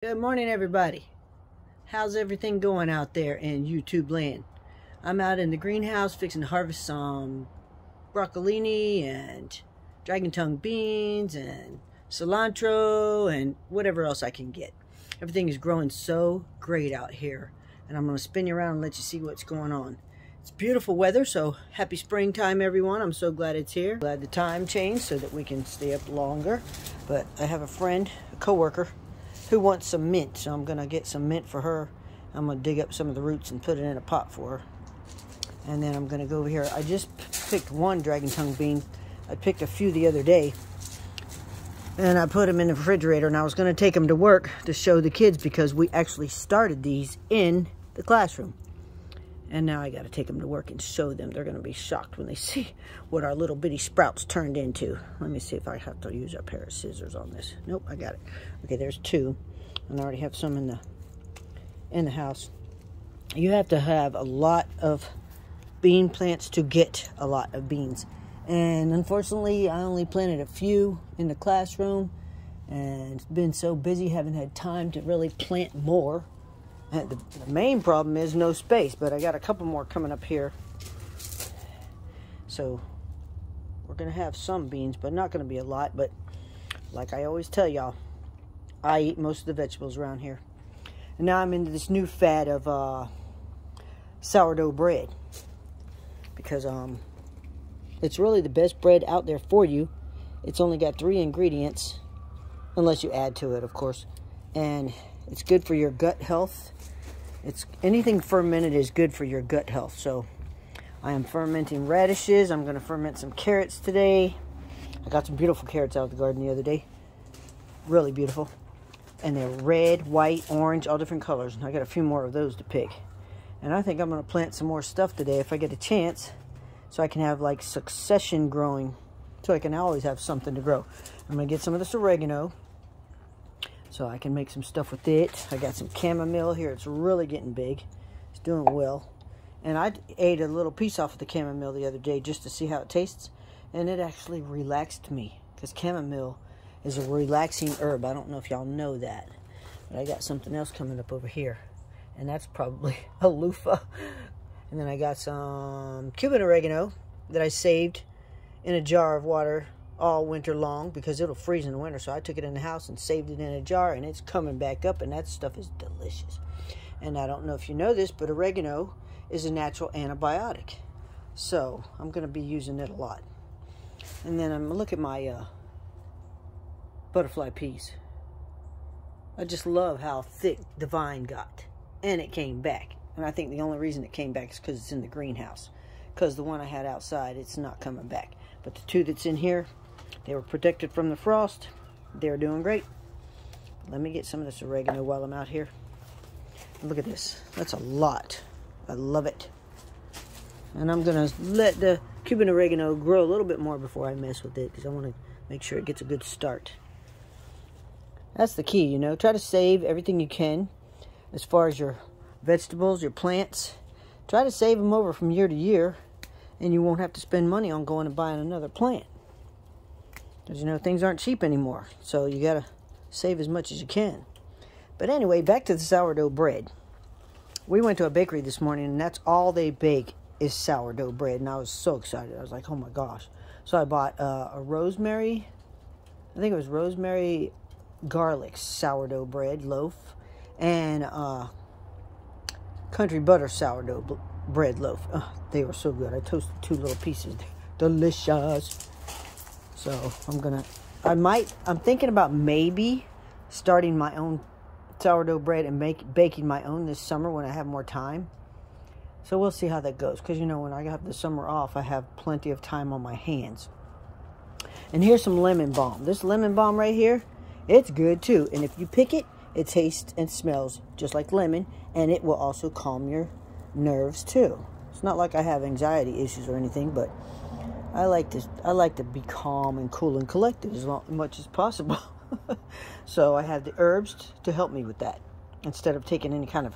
Good morning, everybody. How's everything going out there in YouTube land? I'm out in the greenhouse fixing to harvest some broccolini and dragon tongue beans and cilantro and whatever else I can get. Everything is growing so great out here, and I'm going to spin you around and let you see what's going on. It's beautiful weather, so happy springtime, everyone. I'm so glad it's here. Glad the time changed so that we can stay up longer. But I have a friend, a coworker, who wants some mint, so I'm going to get some mint for her. I'm going to dig up some of the roots and put it in a pot for her. And then I'm going to go over here. I just picked one dragon tongue bean. I picked a few the other day. And I put them in the refrigerator, and I was going to take them to work to show the kids because we actually started these in the classroom. And now I got to take them to work and show them. They're going to be shocked when they see what our little bitty sprouts turned into. Let me see if I have to use a pair of scissors on this. Nope, I got it. Okay, there's two. And I already have some in the house. You have to have a lot of bean plants to get a lot of beans. And unfortunately, I only planted a few in the classroom. And it's been so busy, haven't had time to really plant more. The main problem is no space, but I got a couple more coming up here. So we're going to have some beans, but not going to be a lot. But like I always tell y'all, I eat most of the vegetables around here. And now I'm into this new fad of sourdough bread. Because it's really the best bread out there for you. It's only got 3 ingredients, unless you add to it, of course. And it's good for your gut health. Anything fermented is good for your gut health. So I am fermenting radishes. I'm going to ferment some carrots today. I got some beautiful carrots out of the garden the other day. Really beautiful. And they're red, white, orange, all different colors. And I got a few more of those to pick. And I think I'm going to plant some more stuff today if I get a chance. So I can have like succession growing. So I can always have something to grow. I'm going to get some of this oregano, so I can make some stuff with it. I got some chamomile here. It's really getting big. It's doing well. And I ate a little piece off of the chamomile the other day just to see how it tastes. And it actually relaxed me. Because chamomile is a relaxing herb. I don't know if y'all know that. But I got something else coming up over here. And that's probably a loofah. And then I got some Cuban oregano that I saved in a jar of water all winter long because it'll freeze in the winter. So I took it in the house and saved it in a jar, and it's coming back up, and that stuff is delicious. And I don't know if you know this, but oregano is a natural antibiotic. So I'm going to be using it a lot. And then I'm going to look at my butterfly peas. I just love how thick the vine got. And it came back. And I think the only reason it came back is because it's in the greenhouse. Because the one I had outside, it's not coming back. But the 2 that's in here, they were protected from the frost. They're doing great. Let me get some of this oregano while I'm out here. Look at this. That's a lot. I love it. And I'm going to let the Cuban oregano grow a little bit more before I mess with it, because I want to make sure it gets a good start. That's the key, you know. Try to save everything you can as far as your vegetables, your plants. Try to save them over from year to year, and you won't have to spend money on going and buying another plant. Because, you know, things aren't cheap anymore. So you got to save as much as you can. But anyway, back to the sourdough bread. We went to a bakery this morning, and that's all they bake is sourdough bread. And I was so excited. I was like, oh my gosh. So I bought a rosemary, I think it was rosemary garlic sourdough bread loaf. And country butter sourdough bread loaf. They were so good. I toasted 2 little pieces. Delicious. So I'm thinking about maybe starting my own sourdough bread and baking my own this summer when I have more time. So we'll see how that goes. Because, you know, when I have the summer off, I have plenty of time on my hands. And here's some lemon balm. This lemon balm right here, it's good too. And if you pick it, it tastes and smells just like lemon. And it will also calm your nerves too. It's not like I have anxiety issues or anything, but I like to be calm and cool and collected as much as possible. So I have the herbs to help me with that, instead of taking any kind of,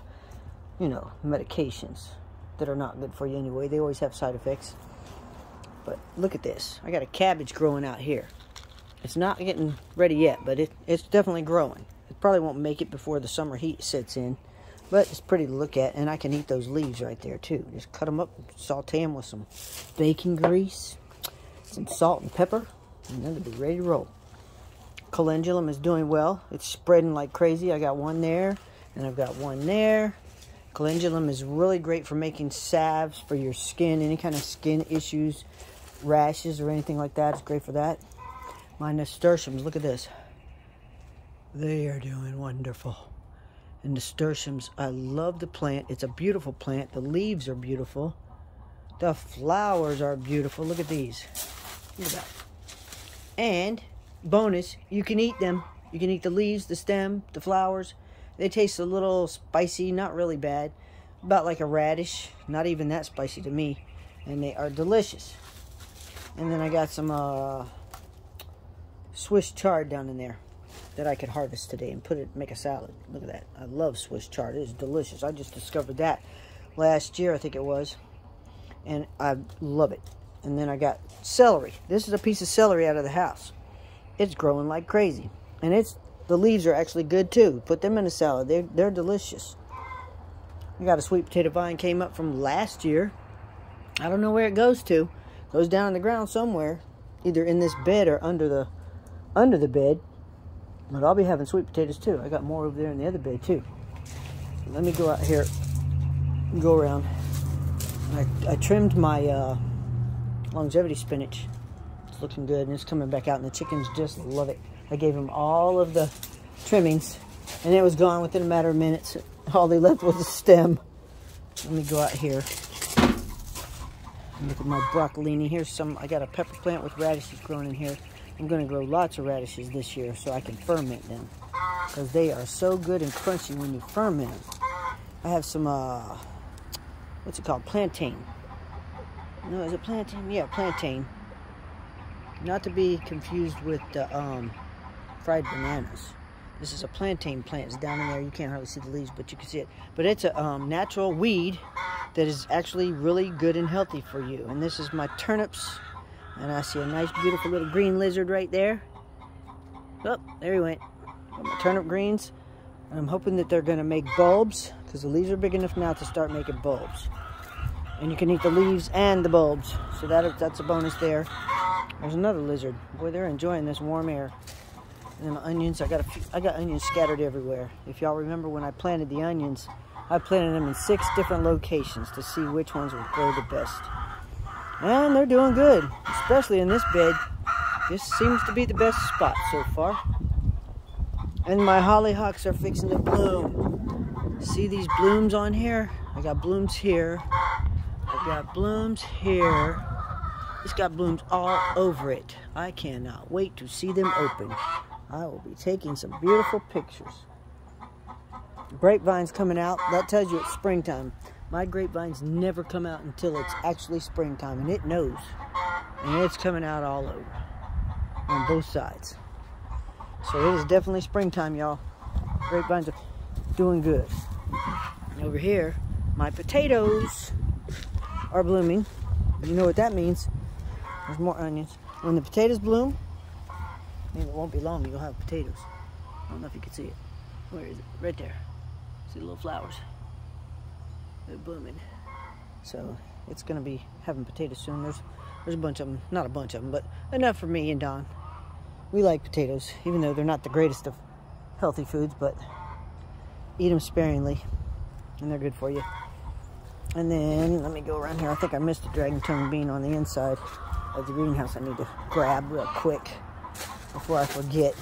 you know, medications that are not good for you anyway. They always have side effects. But look at this. I got a cabbage growing out here. It's not getting ready yet, but it's definitely growing. It probably won't make it before the summer heat sets in, but it's pretty to look at, and I can eat those leaves right there too. Just cut them up, saute them with some bacon grease, some salt and pepper, and then they'll be ready to roll. Calendulum is doing well. It's spreading like crazy. I got one there, and I've got one there. Calendulum is really great for making salves for your skin, any kind of skin issues, rashes or anything like that. It's great for that. My nasturtiums, look at this. They are doing wonderful. And nasturtiums, I love the plant. It's a beautiful plant. The leaves are beautiful. The flowers are beautiful. Look at these. Look at that. And bonus, you can eat them. You can eat the leaves, the stem, the flowers. They taste a little spicy, not really bad. About like a radish. Not even that spicy to me. And they are delicious. And then I got some Swiss chard down in there that I could harvest today and make a salad. Look at that. I love Swiss chard. It is delicious. I just discovered that last year, I think it was. And I love it. And then I got celery. This is a piece of celery out of the house. It's growing like crazy. And the leaves are actually good too. Put them in a salad. They're delicious. I got a sweet potato vine came up from last year. I don't know where it goes to. It goes down in the ground somewhere. Either in this bed or under the bed. But I'll be having sweet potatoes too. I got more over there in the other bed too. Let me go out here and go around. I trimmed my longevity spinach. It's looking good and it's coming back out, and the chickens just love it. I gave them all of the trimmings and it was gone within a matter of minutes. All they left was a stem. Let me go out here and look at my broccolini. Here's some. I got a pepper plant with radishes growing in here. I'm going to grow lots of radishes this year so I can ferment them, because they are so good and crunchy when you ferment them. I have some, what's it called? Plantain. No, is it plantain? Yeah, plantain. Not to be confused with the fried bananas. This is a plantain plant. It's down in there. You can't hardly see the leaves, but you can see it. But it's a natural weed that is actually really good and healthy for you. And this is my turnips. And I see a nice, beautiful little green lizard right there. Oh, there he went. Got my turnip greens. I'm hoping that they're going to make bulbs, because the leaves are big enough now to start making bulbs. And you can eat the leaves and the bulbs. So that's a bonus there. There's another lizard. Boy, they're enjoying this warm air. And then my onions, I got onions scattered everywhere. If y'all remember when I planted the onions, I planted them in 6 different locations to see which ones would grow the best. And they're doing good, especially in this bed. This seems to be the best spot so far. And my hollyhocks are fixing to bloom. See these blooms on here? I got blooms here. I've got blooms here. It's got blooms all over it. I cannot wait to see them open. I will be taking some beautiful pictures. Grapevine's coming out. That tells you it's springtime. My grapevines never come out until it's actually springtime, and it knows. And it's coming out all over, on both sides. So it is definitely springtime, y'all. Grapevines are doing good. And over here, my potatoes are blooming. You know what that means. There's more onions. When the potatoes bloom, I mean, it won't be long, you'll have potatoes. I don't know if you can see it. Where is it? Right there. See the little flowers? They're blooming. So it's going to be having potatoes soon. There's a bunch of them. Not a bunch of them, but enough for me and Don. We like potatoes, even though they're not the greatest of healthy foods, but eat them sparingly, and they're good for you. And then, let me go around here. I think I missed a dragon tongue bean on the inside of the greenhouse I need to grab real quick before I forget.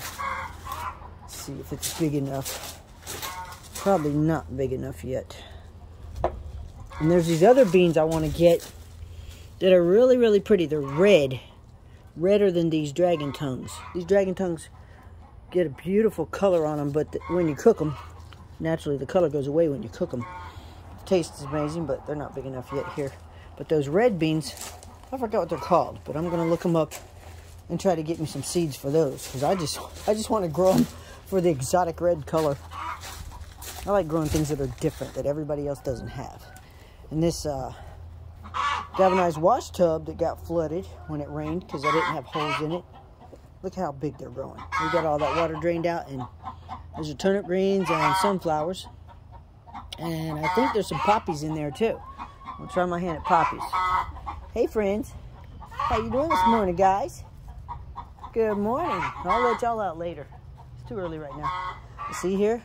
Let's see if it's big enough. Probably not big enough yet. And there's these other beans I want to get that are really, really pretty. They're red. Redder than these dragon tongues. These dragon tongues get a beautiful color on them, but when you cook them, naturally the color goes away when you cook them. The taste is amazing, but they're not big enough yet here. But those red beans, I forgot what they're called, but I'm going to look them up and try to get me some seeds for those, because I just want to grow them for the exotic red color. I like growing things that are different, that everybody else doesn't have. And this galvanized wash tub that got flooded when it rained because I didn't have holes in it. Look how big they're growing. We got all that water drained out, and Those are turnip greens and sunflowers. And I think there's some poppies in there too. I'll try my hand at poppies. Hey friends, how you doing this morning, guys? Good morning. I'll let y'all out later. It's too early right now. See here?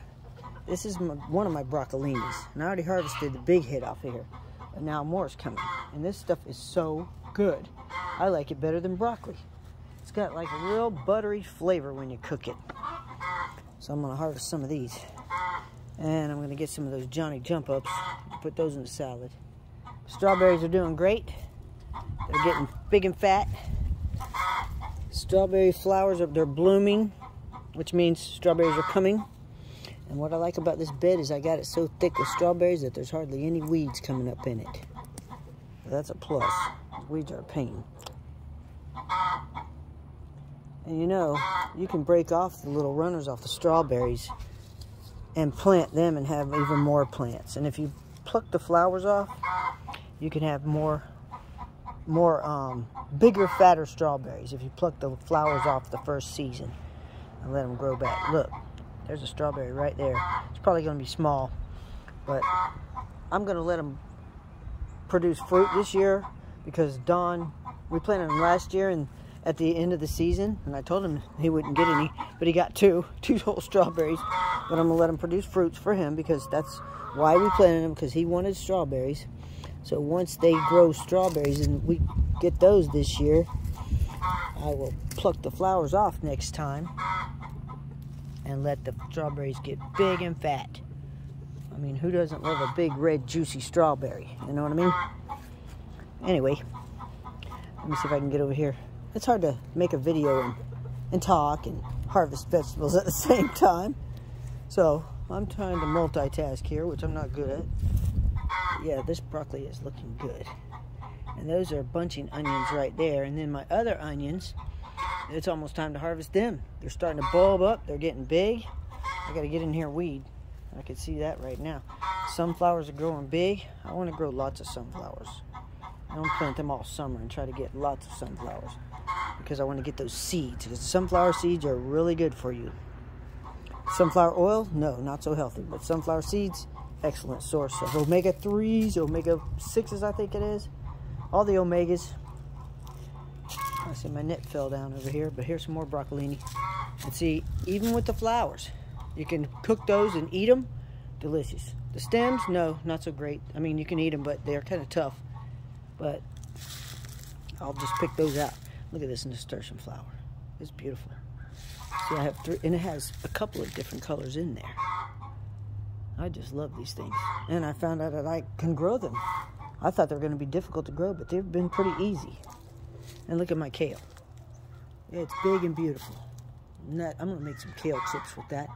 This is one of my broccolinis. And I already harvested the big head off of here. But now more is coming. And this stuff is so good. I like it better than broccoli. It's got like a real buttery flavor when you cook it. So I'm going to harvest some of these. And I'm going to get some of those Johnny Jump Ups and put those in the salad. Strawberries are doing great. They're getting big and fat. Strawberry flowers, they're blooming, which means strawberries are coming. And what I like about this bed is I got it so thick with strawberries that there's hardly any weeds coming up in it. So that's a plus. Weeds are a pain. And you know, you can break off the little runners off the strawberries and plant them and have even more plants. And if you pluck the flowers off, you can have bigger, fatter strawberries if you pluck the flowers off the first season and let them grow back. Look, there's a strawberry right there. It's probably going to be small, but I'm going to let them produce fruit this year because Don, we planted them last year and at the end of the season, and I told him he wouldn't get any, but he got two whole strawberries. But I'm going to let him produce fruits for him because that's why we planted them, because he wanted strawberries. So once they grow strawberries and we get those this year, I will pluck the flowers off next time and let the strawberries get big and fat. I mean, who doesn't love a big, red, juicy strawberry? You know what I mean? Anyway, let me see if I can get over here. It's hard to make a video and talk and harvest vegetables at the same time. So I'm trying to multitask here, which I'm not good at. Yeah, this broccoli is looking good. And those are bunching onions right there. And then my other onions, it's almost time to harvest them. They're starting to bulb up. They're getting big. I got to get in here and weed. I can see that right now. Sunflowers are growing big. I want to grow lots of sunflowers. I don't plant them all summer and try to get lots of sunflowers because I want to get those seeds. Because sunflower seeds are really good for you. Sunflower oil, no, not so healthy. But sunflower seeds, excellent source of omega-3s, omega-6s, I think it is. All the omegas. I see my net fell down over here, but here's some more broccolini. And see, even with the flowers, you can cook those and eat them. Delicious. The stems, no, not so great. I mean, you can eat them, but they're kind of tough. But I'll just pick those out. Look at this Nasturtium flower. It's beautiful. See, I have three, and it has a couple of different colors in there. I just love these things. And I found out that I can grow them. I thought they were going to be difficult to grow, but they've been pretty easy. And look at my kale. Yeah, it's big and beautiful. I'm going to make some kale chips with that.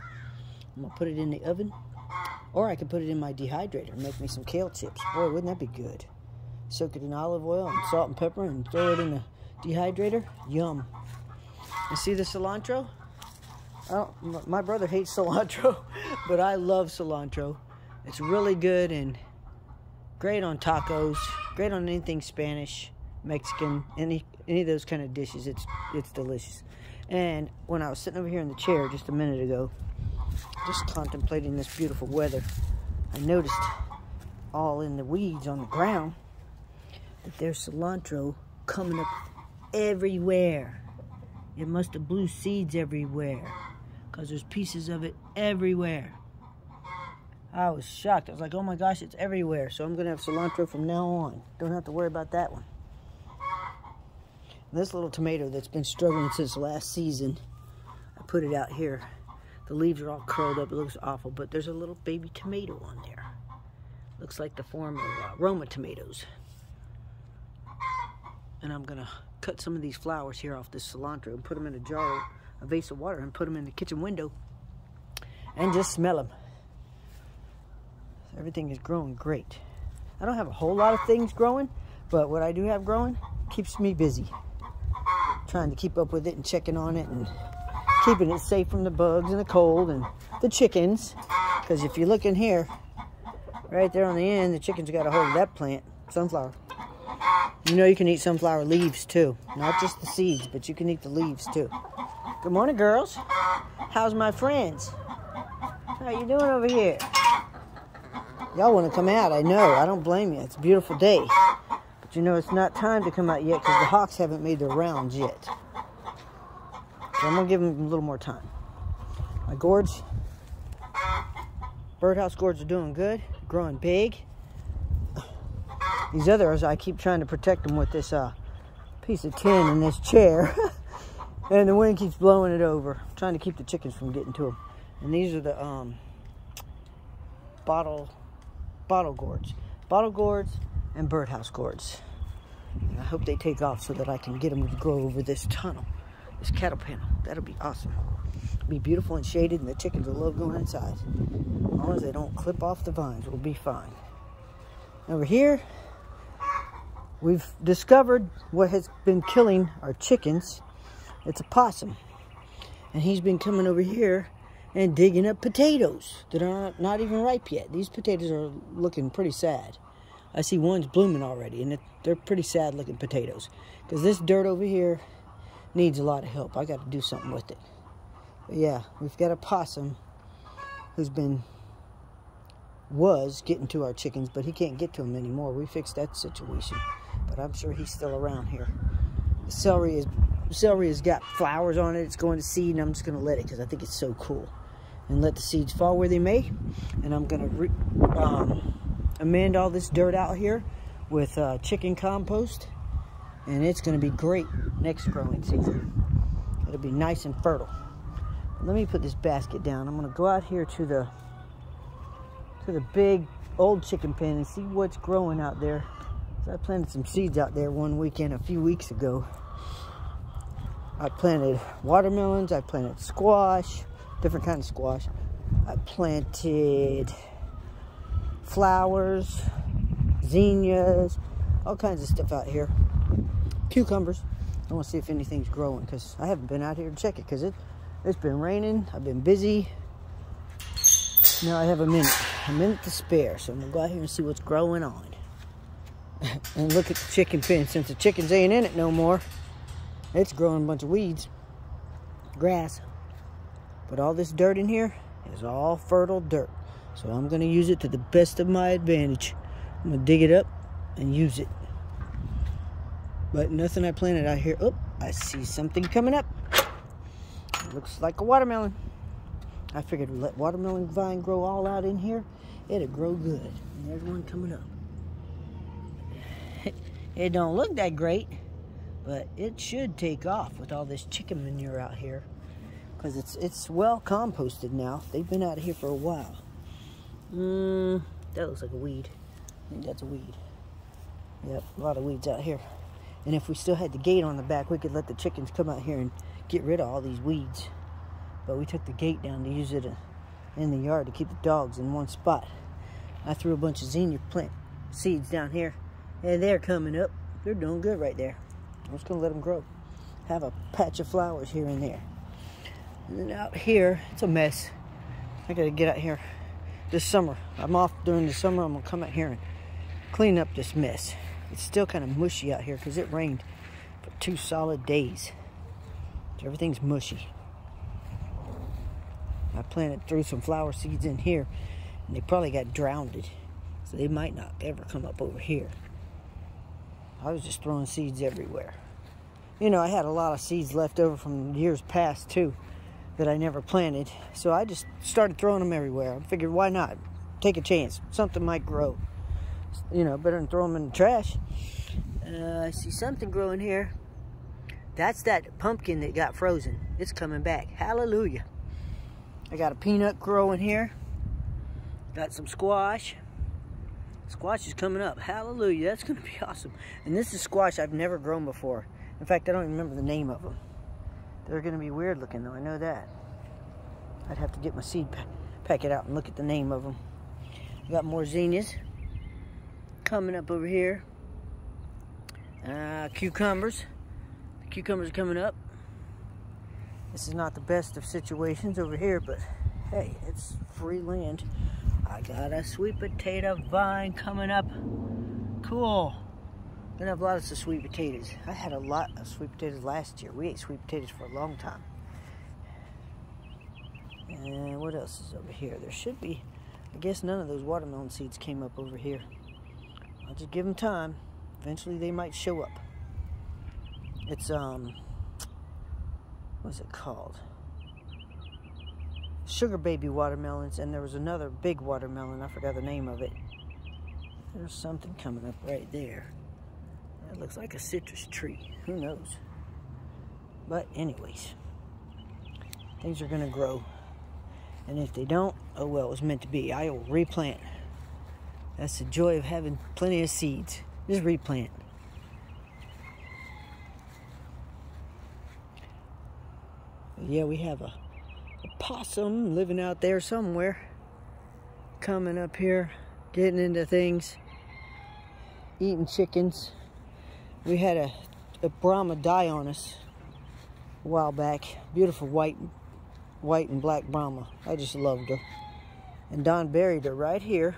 I'm going to put it in the oven. Or I could put it in my dehydrator and make me some kale chips. Boy, wouldn't that be good? Soak it in olive oil and salt and pepper and throw it in the dehydrator. Yum. You see the cilantro? Oh, my brother hates cilantro, but I love cilantro. It's really good and great on tacos, great on anything Spanish, Mexican, any of those kind of dishes. It's delicious. And when I was sitting over here in the chair just a minute ago, just contemplating this beautiful weather, I noticed all in the weeds on the ground that there's cilantro coming up everywhere. It must have blew seeds everywhere because there's pieces of it everywhere. I was shocked. I was like, oh my gosh, it's everywhere. So I'm going to have cilantro from now on. Don't have to worry about that one. And this little tomato that's been struggling since last season, I put it out here. The leaves are all curled up. It looks awful, but there's a little baby tomato on there. Looks like the form of Roma tomatoes. And I'm going to cut some of these flowers here off this cilantro and put them in a jar, a vase of water, and put them in the kitchen window and just smell them. Everything is growing great. I don't have a whole lot of things growing, but what I do have growing keeps me busy. Trying to keep up with it and checking on it and keeping it safe from the bugs and the cold and the chickens. Because if you look in here, right there on the end, the chickens got a hold of that plant, sunflower. You know you can eat sunflower leaves too. Not just the seeds, but you can eat the leaves too. Good morning, girls. How's my friends? How you doing over here? Y'all want to come out, I know. I don't blame you. It's a beautiful day. But you know, it's not time to come out yet because the hawks haven't made their rounds yet. So I'm going to give them a little more time. My gourds, birdhouse gourds are doing good. Growing big. These others, I keep trying to protect them with this piece of tin in this chair. And the wind keeps blowing it over. I'm trying to keep the chickens from getting to them. And these are the bottle gourds. Bottle gourds and birdhouse gourds. And I hope they take off so that I can get them to grow over this tunnel. This cattle panel. That'll be awesome. It'll be beautiful and shaded, and the chickens will love going inside. As long as they don't clip off the vines, we'll be fine. Over here, we've discovered what has been killing our chickens. It's a possum. And he's been coming over here and digging up potatoes that are not even ripe yet. These potatoes are looking pretty sad. I see one's blooming already, and they're pretty sad looking potatoes. Because this dirt over here needs a lot of help. I got to do something with it. But yeah, we've got a possum who's was getting to our chickens, but he can't get to them anymore. We fixed that situation. But I'm sure he's still around here. The celery has got flowers on it. It's going to seed, and I'm just going to let it because I think it's so cool. And let the seeds fall where they may. And I'm going to amend all this dirt out here with chicken compost. And it's going to be great next growing season. It'll be nice and fertile. Let me put this basket down. I'm going to go out here to the big old chicken pen and see what's growing out there. So I planted some seeds out there one weekend a few weeks ago. I planted watermelons, I planted squash, different kind of squash. I planted flowers, zinnias, all kinds of stuff out here. Cucumbers. I want to see if anything's growing because I haven't been out here to check it because it's been raining. I've been busy. Now I have a minute to spare, so I'm going to go out here and see what's growing on. And look at the chicken pen. Since the chickens ain't in it no more, it's growing a bunch of weeds, grass. But all this dirt in here is all fertile dirt. So I'm going to use it to the best of my advantage. I'm going to dig it up and use it. But nothing I planted out here. Oh, I see something coming up. It looks like a watermelon. I figured we'd let watermelon vine grow all out in here. It'll grow good. And there's one coming up. It don't look that great, but it should take off with all this chicken manure out here. Because it's well composted now. They've been out here for a while. That looks like a weed. I think that's a weed. Yep, a lot of weeds out here. And if we still had the gate on the back, we could let the chickens come out here and get rid of all these weeds. But we took the gate down to use it in the yard to keep the dogs in one spot. I threw a bunch of zinnia plant seeds down here, and they're coming up. They're doing good right there. I'm just going to let them grow. Have a patch of flowers here and there. And then out here, it's a mess. I got to get out here this summer. I'm off during the summer. I'm going to come out here and clean up this mess. It's still kind of mushy out here because it rained for 2 solid days. So everything's mushy. I threw some flower seeds in here, and they probably got drowned. So they might not ever come up over here. I was just throwing seeds everywhere. You know, I had a lot of seeds left over from years past, too, that I never planted. So I just started throwing them everywhere. I figured, why not? Take a chance. Something might grow. You know, better than throw them in the trash. I see something growing here. That's that pumpkin that got frozen. It's coming back. Hallelujah. I got a peanut growing here. Got some squash. Squash is coming up. Hallelujah. That's going to be awesome. And this is squash I've never grown before. In fact, I don't even remember the name of them. They're going to be weird looking, though. I know that. I'd have to get my seed packet out and look at the name of them. I got more zinnias coming up over here. Cucumbers. The cucumbers are coming up. This is not the best of situations over here, but hey, it's free land. I got a sweet potato vine coming up. Cool. Gonna have lots of sweet potatoes. I had a lot of sweet potatoes last year. We ate sweet potatoes for a long time. And what else is over here? There should be, I guess none of those watermelon seeds came up over here. I'll just give them time. Eventually they might show up. It's, what's it called? Sugar baby watermelons, and there was another big watermelon. I forgot the name of it. There's something coming up right there. That looks like a citrus tree. Who knows? But anyways, things are gonna grow. And if they don't, oh well, it was meant to be. I will replant. That's the joy of having plenty of seeds. Just replant. Yeah, we have a possum living out there somewhere. Coming up here, getting into things. Eating chickens. We had a Brahma die on us a while back. Beautiful white and black Brahma. I just loved her. And Don buried her right here.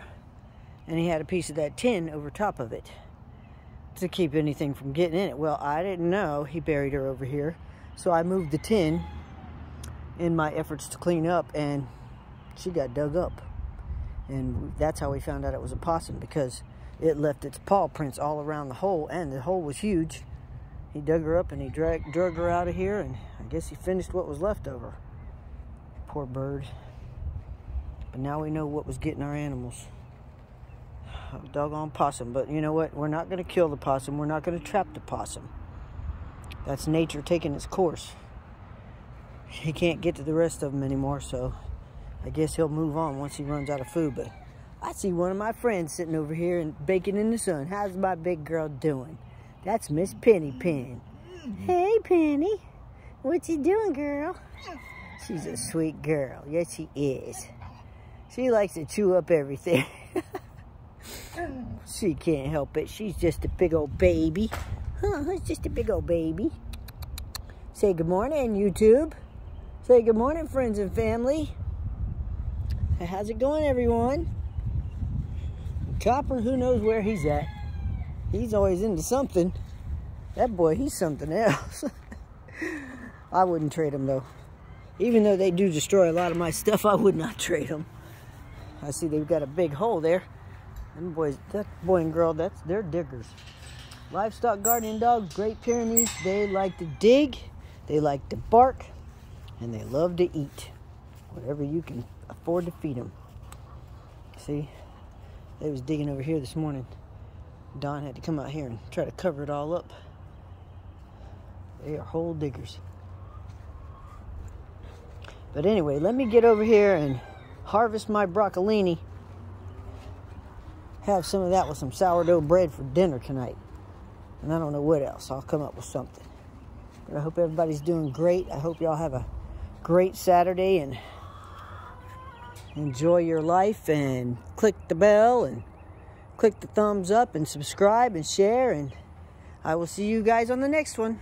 And he had a piece of that tin over top of it to keep anything from getting in it. Well, I didn't know he buried her over here. So I moved the tin in my efforts to clean up, and she got dug up. And that's how we found out it was a possum, because it left its paw prints all around the hole, and the hole was huge. He dug her up and he drug her out of here, and I guess he finished what was left of her. Poor bird. But now we know what was getting our animals. A doggone possum. But you know what? We're not going to kill the possum. We're not going to trap the possum. That's nature taking its course. He can't get to the rest of them anymore, so I guess he'll move on once he runs out of food. But I see one of my friends sitting over here and baking in the sun. How's my big girl doing? That's Miss Penny Pen. Hey, Penny. What you doing, girl? She's a sweet girl. Yes, she is. She likes to chew up everything. She can't help it. She's just a big old baby. Huh, it's just a big old baby. Say good morning, YouTube. Say good morning, friends and family. How's it going, everyone? Copper, who knows where he's at? He's always into something. That boy, he's something else. I wouldn't trade him, though. Even though they do destroy a lot of my stuff, I would not trade them. I see they've got a big hole there. Them boys, that boy and girl, they're diggers. Livestock guardian dogs, Great Pyrenees, they like to dig, they like to bark, and they love to eat. Whatever you can afford to feed them. See, they was digging over here this morning. Don had to come out here and try to cover it all up. They are hole diggers. But anyway, let me get over here and harvest my broccolini. Have some of that with some sourdough bread for dinner tonight. And I don't know what else. I'll come up with something. But I hope everybody's doing great. I hope y'all have a great Saturday and enjoy your life, and click the bell and click the thumbs up and subscribe and share, and I will see you guys on the next one.